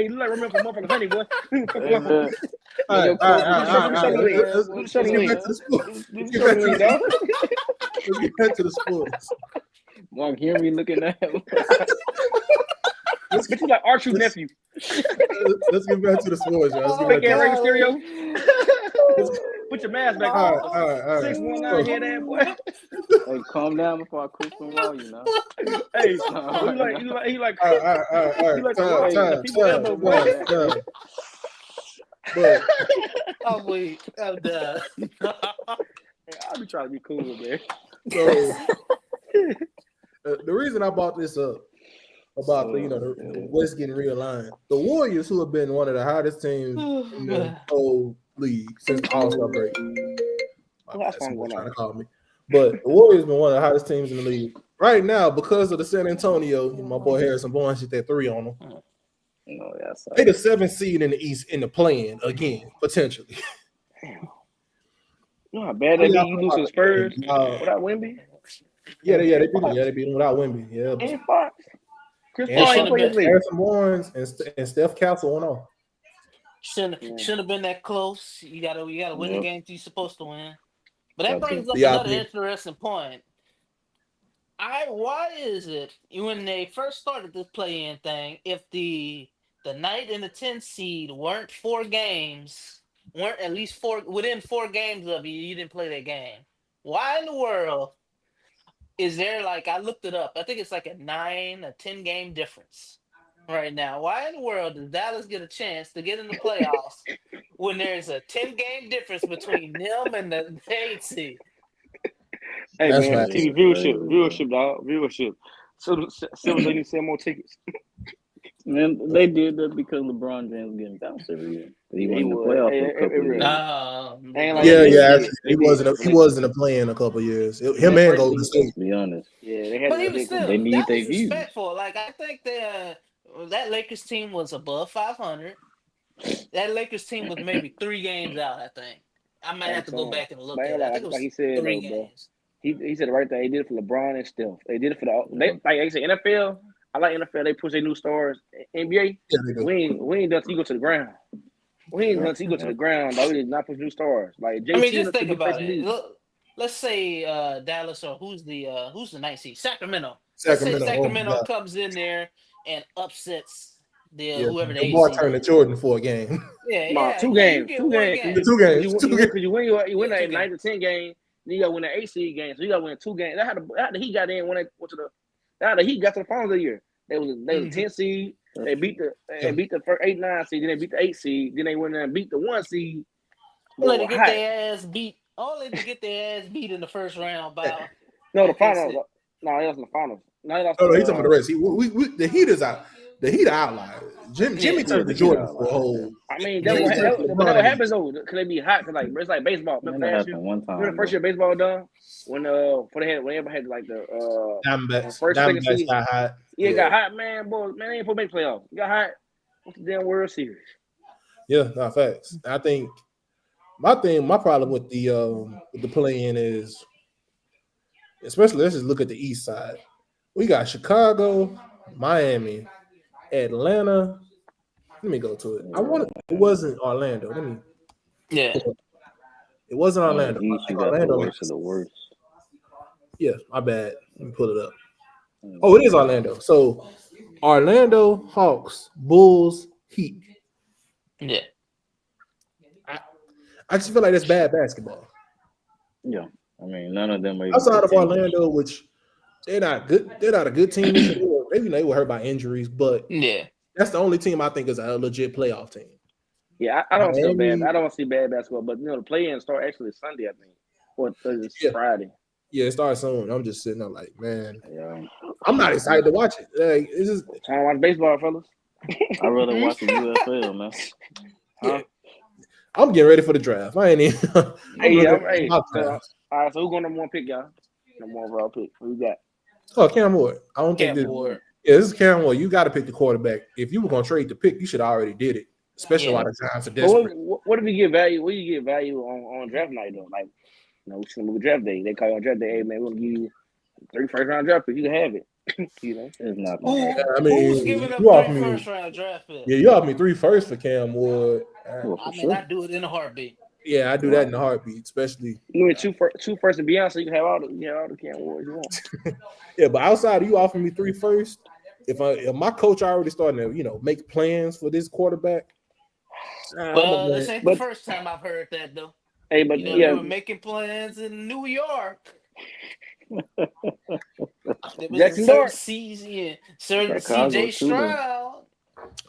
you like remember for motherfucking honey, boy. All right. Let's get back to the sports. Mark Henry looking at him. But you like Archie's nephew. Let's get back to the sports, y'all. Fake ass radio stereo. Put your mask back on. All right. 619 here, that boy. Hey, calm down before I cook some raw, you know. Hey, you like. All right. But oh wait, I'm done. I'll be trying to be cool, man. So the reason I brought this up about the West getting realigned, the Warriors, who have been one of the hottest teams in the whole league since All-Star break. Someone trying to call me, but the Warriors have been one of the hottest teams in the league right now because of the San Antonio. My boy Harrison Barnes hit that 3 on them. They the 7th seed in the East in the play-in again, potentially. Damn. You know how bad they beat you lose to Spurs without Wemby? Yeah, they beat them. Yeah, they beat them without Wemby. Yeah. And Fox. Chris Harrison Barnes and Steph Castle went off. Shouldn't have been that close. You gotta win the games you're supposed to win. But that brings up another interesting point. Why is it when they first started this play-in thing, if the 9th and the 10th seed weren't at least within 4 games of you didn't play that game? Why in the world is there, like, I looked it up, I think it's like a 10 game difference right now. Why in the world does Dallas get a chance to get in the playoffs when there's a 10 game difference between them and the 8th seed? Hey, that's man, TV viewership, dog. Viewership. So they need to sell more tickets. Man, they did that because LeBron James was getting bounced every year. He won the playoffs for a couple years. He wasn't a play-in a couple years. Him and Golden State. To be honest. Yeah, they had. But he was still. They need their views. Respectful. Like, I think that Lakers team was above 500. That Lakers team was maybe 3 games out. I think I might have to go back and look at it. I think it was like he said, 3 games. He said it right there. He did it for LeBron and Steph. They did it for like I said, NFL. I like NFL. They push their new stars. NBA, we ain't done till you go to the ground. We ain't done till you go to the ground. Though. We did not push new stars. Like JT, just think about it. Look, let's say Dallas or who's the 9th seed? Sacramento. Let's say Sacramento comes in there and upsets whoever they turn to Jordan for a game. Yeah, 2 games. 2 games. Because you win that 9 to 10 game. Then you got to win the 8 seed game. So you got to win 2 games. That's how the Heat got in when they went to the. Now the Heat got to the finals of the year. They was 10 seed. They beat the first 8-9 seed. Then they beat the 8 seed. Then they went there and beat the 1 seed. Only to get their ass beat. Only to get their ass beat in the first round by. No, the finals. No, it was in the finals. No, he's talking about the rest. The Heat is out. The Heat are outliers. Jimmy turned to Jordan for a whole. I mean, that what happens though. Cause they be hot. Cause like it's like baseball. That happened one time. Remember the first year baseball done when everybody had like the first second season. Got hot. Yeah, it got hot, man. Boy, man, they ain't supposed to make playoffs. It got hot. What's the damn World Series? Yeah, not facts. I think my problem with the play-in is especially let's just look at the East side. We got Chicago, Miami, Atlanta. Let me go to it. It wasn't Orlando. Yeah. It wasn't On the Orlando. East, you got the worst of the worst. Yeah, my bad. Let me pull it up. Oh, it is Orlando. So Orlando, Hawks, Bulls, Heat. Yeah. I just feel like that's bad basketball. Yeah. I mean, none of them are even outside of Orlando, which they're not good. They're not a good team. Maybe they were hurt by injuries, but yeah, that's the only team I think is a legit playoff team. Yeah, I don't see bad. I don't see bad basketball, but the play-in start actually Sunday, I think, or Friday. Yeah, it starts soon. I'm just sitting there like, man, yeah. I'm not excited to watch it. Like, it's just trying to watch baseball, fellas. I'd rather watch the UFL, man. Yeah. I'm getting ready for the draft. I ain't even. All right, so who's going number one pick, y'all? Number one overall pick. Who you got? Oh, Cam Ward. I don't think Cam Ward. Yeah, this is Cam Ward. You got to pick the quarterback. If you were going to trade the pick, you should have already did it. Especially a lot of times are desperate. What if you get value? What do you get value on draft night though? Like, we should move draft day. They call you on draft day. Hey man, we're gonna give you 3 first-round draft picks. You can have it. It's not. I mean, who's giving up 3 first-round draft picks? Yeah, you offered me 3 first for Cam Ward. I do it in a heartbeat. Yeah, I do that in a heartbeat, especially. You need 2 first and beyond, so you can have all the Cam Wards you want. Yeah, but outside of you offering me 3 first, if my coach already starting to make plans for this quarterback. Well, this ain't the first time I've heard that though. Hey, but they were making plans in New York. There was Jackson a certain Dart. season, certain CJ Stroud.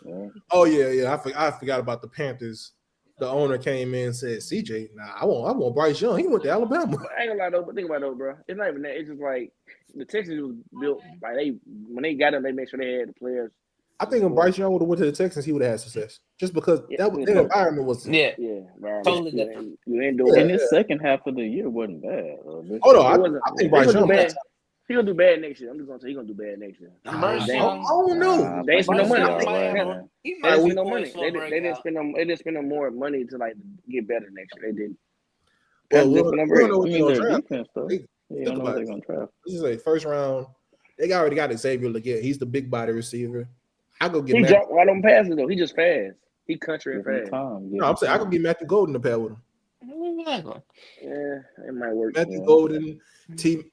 Yeah. Oh yeah. I forgot about the Panthers. The owner came in and said, CJ, I want Bryce Young. He went to Alabama. I ain't gonna lie though, but think about it though, bro. It's not even that. It's just like the Texans was built like when they got them, they made sure they had the players. I think when Bryce Young would have went to the Texans, he would have had success. Just because that environment was totally different. And his second half of the year wasn't bad. I think Bryce Young he gonna do bad next year. I'm just gonna say he gonna do bad next year. I don't know. They ain't spend no money. They spend no money. They didn't spend no more money to get better next year. They did. Well, we don't know what they're gonna defense though. Think about it. This is a first round. They already got Xavier Leggett. He's the big body receiver. I go get. He dropped right on passes though. He just fast. He country and fast. No, I'm saying I could get Matthew Golden to pair with him. Yeah, it might work. Matthew Golden,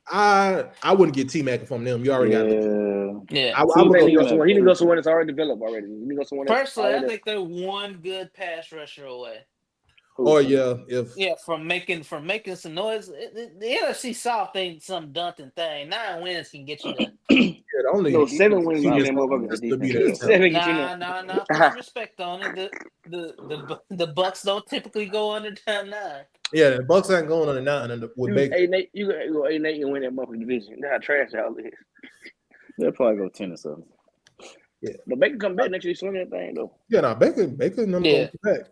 I wouldn't get T-Mac from them. You already got them. Yeah. He need to go somewhere that's already developed already. He need to go somewhere. Personally, I think they're one good pass rusher away. From making some noise. The NFC South ain't some daunting thing. 9 wins can get you there. 7 wins can get them motherfuckers. Nah. Put respect on it. The Bucks don't typically go under 9. Yeah, the Bucks ain't going under 9 with Baker. You go 8-8 and win that motherfucking division. That's how trash y'all is. They'll probably go 10 or something. Yeah, but Baker come back next year, swing that thing though. Yeah, Baker number come back.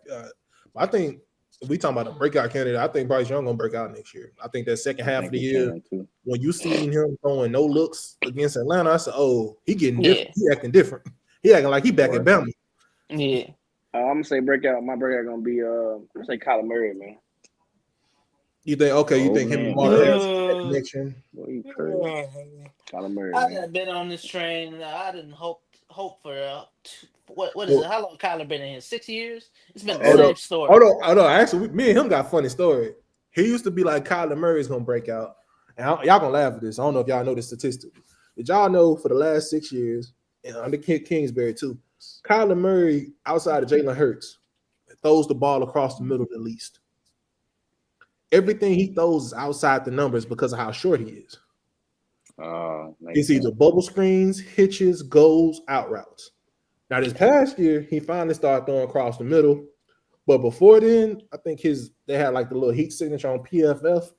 I think. If we talking about a breakout candidate, I think Bryce Young gonna break out next year. I think that second half of the year, when you seen him throwing no looks against Atlanta, I said, "Oh, he getting different. He acting different. He acting like he back at Bama." Yeah, I'm gonna say breakout. My breakout gonna be I'm gonna say Kyler Murray, man. You think? Okay, you think him and Mark has a connection? Kyler Murray. I haven't been on this train. I didn't hope for what is it? How long Kyler been in here? 6 years? It's been the same story. Oh no. Actually, me and him got a funny story. He used to be like Kyler Murray's gonna break out. And y'all gonna laugh at this. I don't know if y'all know the statistic. Did y'all know for the last 6 years, and under Kingsbury too, Kyler Murray outside of Jalen Hurts throws the ball across the middle the least. Everything he throws is outside the numbers because of how short he is. It's either bubble screens, hitches, goals, out routes. Now, this past year, he finally started throwing across the middle. But before then, I think they had like the little heat signature on PFF.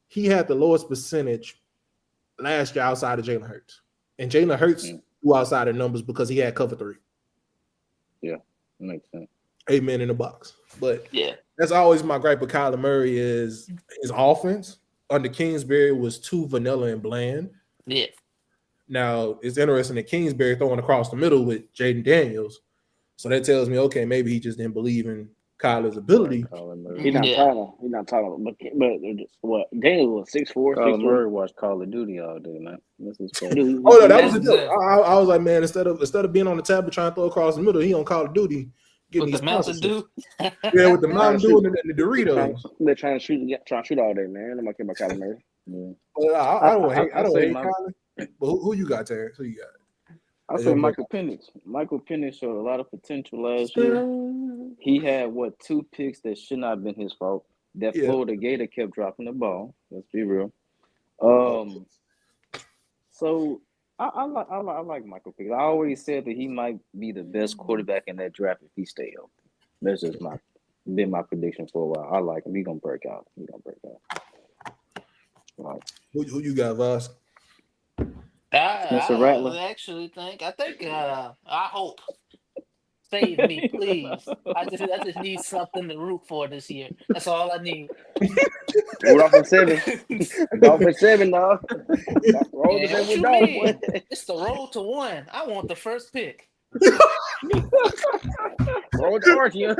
He had the lowest percentage last year outside of Jalen Hurts. And Jalen Hurts threw outside of numbers because he had cover 3. Yeah, makes sense. 8 men in the box. But yeah, that's always my gripe with Kyler Murray is his offense under Kingsbury was too vanilla and bland. Yeah. Now, it's interesting that Kingsbury throwing across the middle with Jaden Daniels. So that tells me, okay, maybe he just didn't believe in Kyler's ability. He's not taller. He's not taller. But what? Daniel was 6'4". Kyler Murray watched Call of Duty all day, man. This is Oh no, that was a deal. I was like, man, instead of being on the tablet trying to throw across the middle, he on Call of Duty getting with the Mountain Dew. Yeah, with the Mountain Dew and the Doritos. They're trying to shoot all day, man. I'm not care about Kyler Murray. Yeah. But I don't hate Kyler. But who you got, Terrence? Who you got? I say Michael Penix. Michael Penix showed a lot of potential last year. He had 2 picks that should not have been his fault. That Florida Gator kept dropping the ball. Let's be real. So I like Michael Penix. I always said that he might be the best quarterback in that draft if he stay healthy. That's just been my prediction for a while. I like him. He's gonna break out. Right. Who you got, Voss? I hope. Save me, please. I just need something to root for this year. That's all I need. Roll for 7. Go for 7, dog. Roll to 7 dog. It's the road to 1. I want the first pick. Roll to Archie.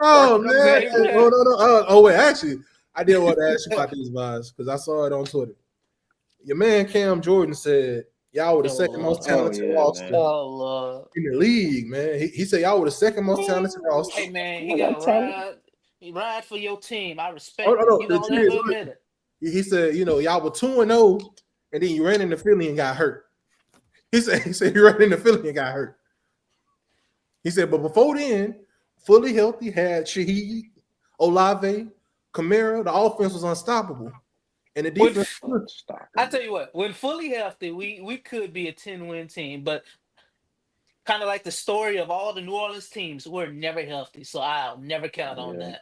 Oh man! No. Wait, actually, I did want to ask you about these vibes because I saw it on Twitter. Your man Cam Jordan said y'all were the second most talented roster in the league, man. He said y'all were the second most talented roster. Hey man, he got ride for your team. I respect you. Don't ever admit it. He said, y'all were 2-0, and then you ran into Philly and got hurt. He said you ran into Philly and got hurt. He said, but before then, fully healthy, had Shaheed, Olave, Kamara. The offense was unstoppable. And the defense, I tell you what, when fully healthy, we could be a 10-win team, but kind of like the story of all the New Orleans teams, we're never healthy, so I'll never count on that.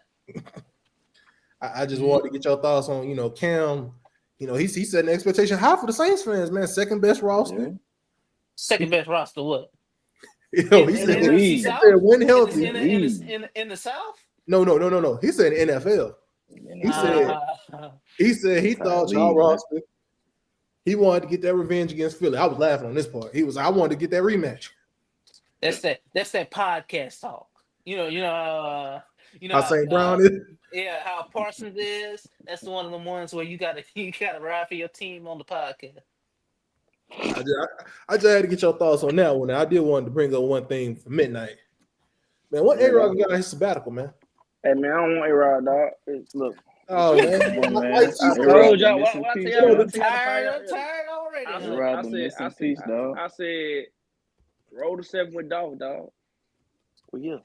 I just wanted to get your thoughts on, Cam. He set an expectation high for the Saints fans, man. Second best roster. Yeah. Second best roster, what? He said when healthy in the South. No. He said NFL. He said he thought y'all roster. He wanted to get that revenge against Philly. I was laughing on this part. He was like, I wanted to get that rematch. That's that podcast talk. How St. Brown is. Yeah, how Parsons is. That's one of the ones where you gotta ride for your team on the podcast. I just had to get your thoughts on that one. I did want to bring up one thing for midnight. Man, what A-Rod got on his sabbatical, man? Hey man, I don't want A-Rod, dog. Look. Oh man, I'm tired already. I said, roll to 7 with Dolph, dog. We here.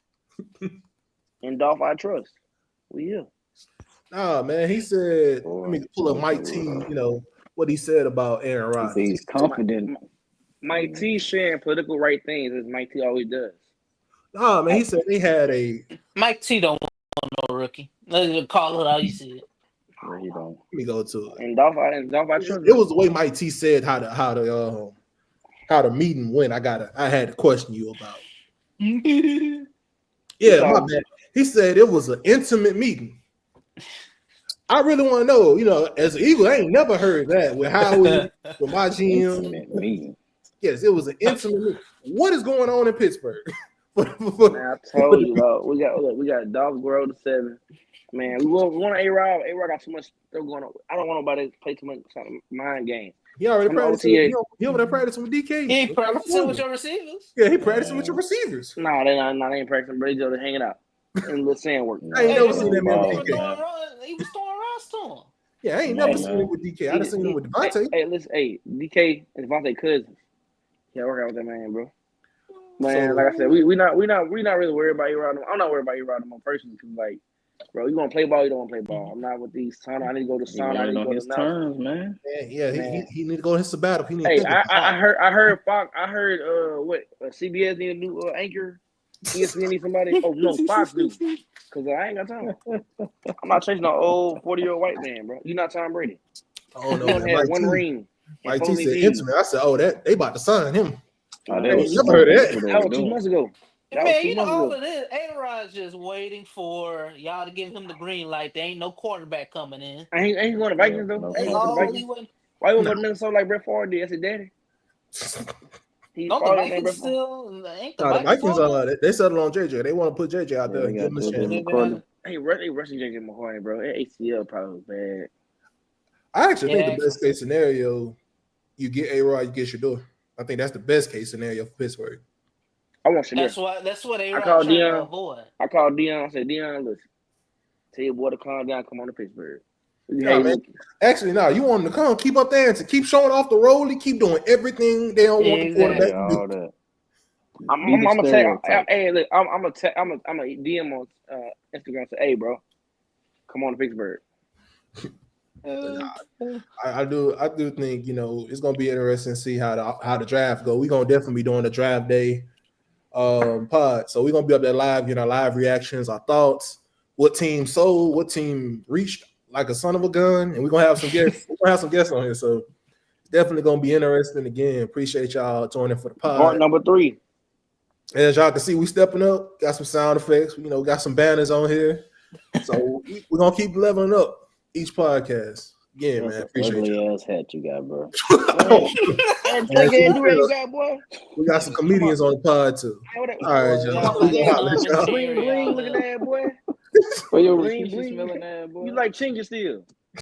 And Dolph, I trust. We here. Oh man, he said. Let me pull up Mike T. What he said about Aaron Rodgers. He's confident. Mike T sharing political right things as Mike T always does. Oh man, he said they had a Mike T don't want no rookie. Let's call it how you see it. No, he don't. Let me go to it. And Dolph, I trust. It was the way Mike T said how the meeting went. I had to question you about. Yeah, my bad. He said it was an intimate meeting. I really want to know, as an Eagle, I ain't never heard that with Howie, with my GM. Intimate meeting. Yes, it was an intimate meeting. What is going on in Pittsburgh? Man, I told you, dog. We got Dolph Grow to 7. Man, we want A-Rod. A-Rod got too much stuff going on. I don't want nobody to play too much mind game. He already practiced. He over there practicing with DK. He ain't practicing with your receivers. Yeah, he practicing with your receivers. Nah, they ain't practicing, but they just hanging out and little sand work. I ain't never seen that man with DK. He was throwing runs to him. Yeah, I ain't never seen him with DK. I done seen him with Devontae. Hey, listen, DK and Devontae cousins. Yeah, work out with that man, bro. Man, like I said, we not really worried about A-Rod. I'm not worried about A-Rod personally because, like, bro, you want to play ball, you don't want to play ball. I'm not with these sauna. I need to go to sauna. I need to go to terms, man. Yeah, he need to go to his sabbatical. I heard Fox. I heard CBS need a new anchor. ESPN need somebody. Oh no, Fox do. Cause I ain't got time. I'm not chasing no old 40-year-old white man, bro. You not Tom Brady. Oh no, man. Had one ring. Mike T said intimate. I said, that they about to sign him. I never heard that. That was 2 months ago. Man, all of this. A-Rod's just waiting for y'all to give him the green light. There ain't no quarterback coming in. Ain't he going to Vikings though? Why you want to go to Minnesota like Brett Favre did? I said, Daddy. Don't the Vikings still? Ain't the Vikings they settled on JJ. They want to put JJ out there and give him a chance. Hey, they rushing JJ McCoy, bro. That ACL probably bad. I actually think the best case scenario, you get A-Rod, you get Shador. I think that's the best case scenario for Pittsburgh. I want Shador. That's what A-Rod trying to avoid. I called Dion. I said, Dion, listen, tell your boy to calm down. Come on to Pittsburgh. Yeah, man. Actually, no, you want him to come, keep up there and to keep showing off the roll. He keep doing everything they don't want the quarterback to do. All that. I'm gonna tell. Hey, look, I'm gonna DM on Instagram. Say, hey, bro, come on to Pittsburgh. I do think it's gonna be interesting to see how the draft go. We're gonna definitely be doing the draft day pod, so we're gonna be up there live, live reactions, our thoughts, what team sold, what team reached like a son of a gun, and we're gonna have some guests. We're gonna have some guests on here, so it's definitely gonna be interesting. Again, appreciate y'all joining for the pod. Part number 3. As y'all can see, we stepping up. Got some sound effects. Got some banners on here, so we're gonna keep leveling up each podcast. Yeah, man. Appreciate ugly ass hat you got, bro. We got some comedians on the pod too. All right, y'all. Bling, look at that boy. Well, your bling, smelling that boy. You like Chingy still?